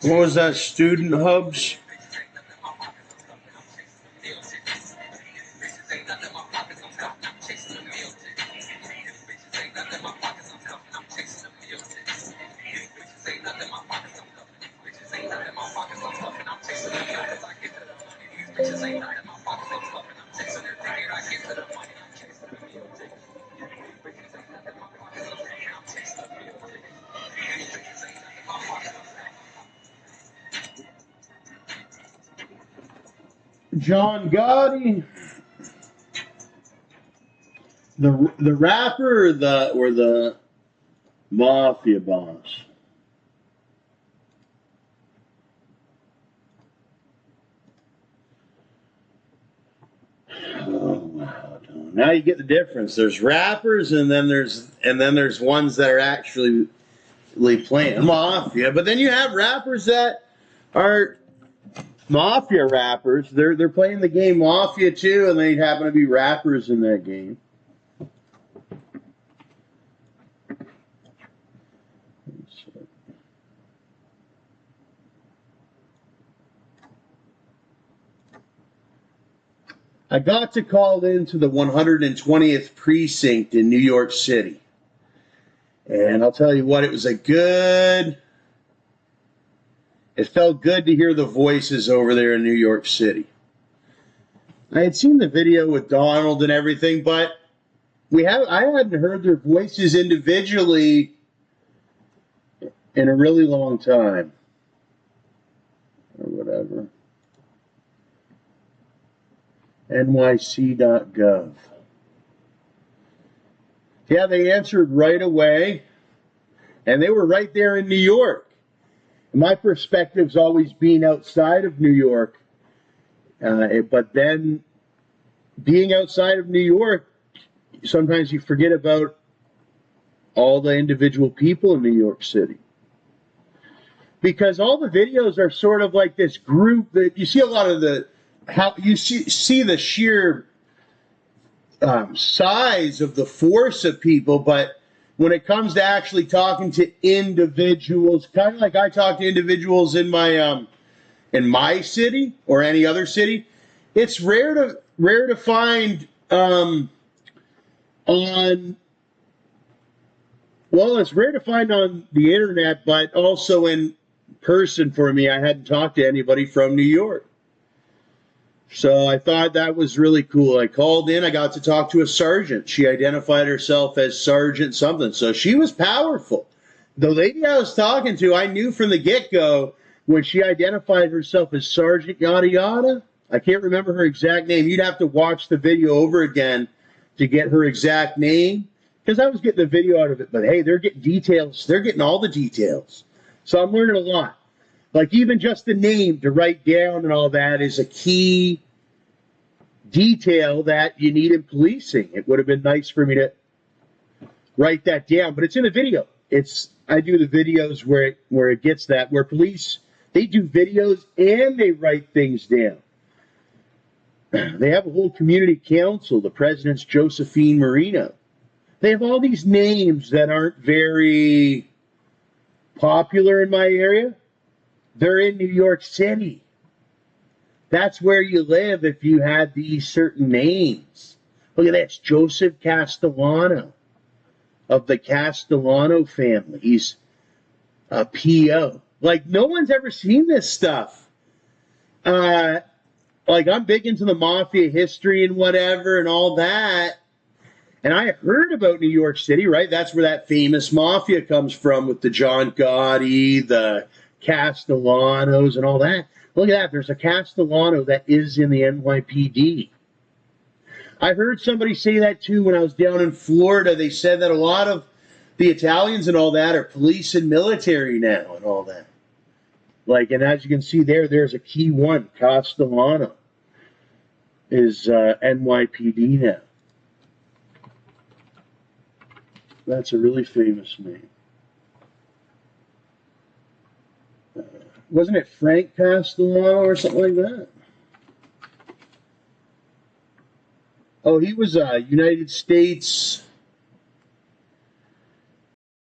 What was that? Student hubs? John Gotti, the rapper or the mafia boss? Oh wow! Now you get the difference. There's rappers, and then there's ones that are actually playing mafia. But then you have rappers that are mafia rappers. They're playing the game mafia too, and they happen to be rappers in that game. I got to call into the 120th precinct in New York City. And I'll tell you what, it felt good to hear the voices over there in New York City. I had seen the video with Donald and everything, but I hadn't heard their voices individually in a really long time. Or whatever. NYC.gov. Yeah, they answered right away, and they were right there in New York. My perspective's always been outside of New York, but then being outside of New York, sometimes you forget about all the individual people in New York City. Because all the videos are sort of like this group that you see a lot of how you see the sheer size of the force of people, but when it comes to actually talking to individuals, kind of like I talk to individuals in my city or any other city, it's rare to find it's rare to find on the internet, but also in person for me. I hadn't talked to anybody from New York. So I thought that was really cool. I called in. I got to talk to a sergeant. She identified herself as Sergeant something. So she was powerful. The lady I was talking to, I knew from the get-go when she identified herself as Sergeant yada yada. I can't remember her exact name. You'd have to watch the video over again to get her exact name, because I was getting the video out of it. But hey, they're getting details. They're getting all the details. So I'm learning a lot. Like even just the name to write down and all that is a key detail that you need in policing. It would have been nice for me to write that down, but it's in the video. I do the videos where it gets that, where police, they do videos and they write things down. They have a whole community council. The president's Josephine Marino. They have all these names that aren't very popular in my area. They're in New York City. That's where you live if you had these certain names. Look at this, Joseph Castellano of the Castellano family. He's a PO. Like, no one's ever seen this stuff. Like, I'm big into the mafia history and whatever and all that. And I heard about New York City, right? That's where that famous mafia comes from with the John Gotti, the Castellanos and all that. Look at that. There's a Castellano that is in the NYPD. I heard somebody say that too when I was down in Florida. They said that a lot of the Italians and all that are police and military now and all that. Like, and as you can see there's a key one. Castellano is NYPD now. That's a really famous name. Wasn't it Frank Castellano or something like that? Oh, he was a United States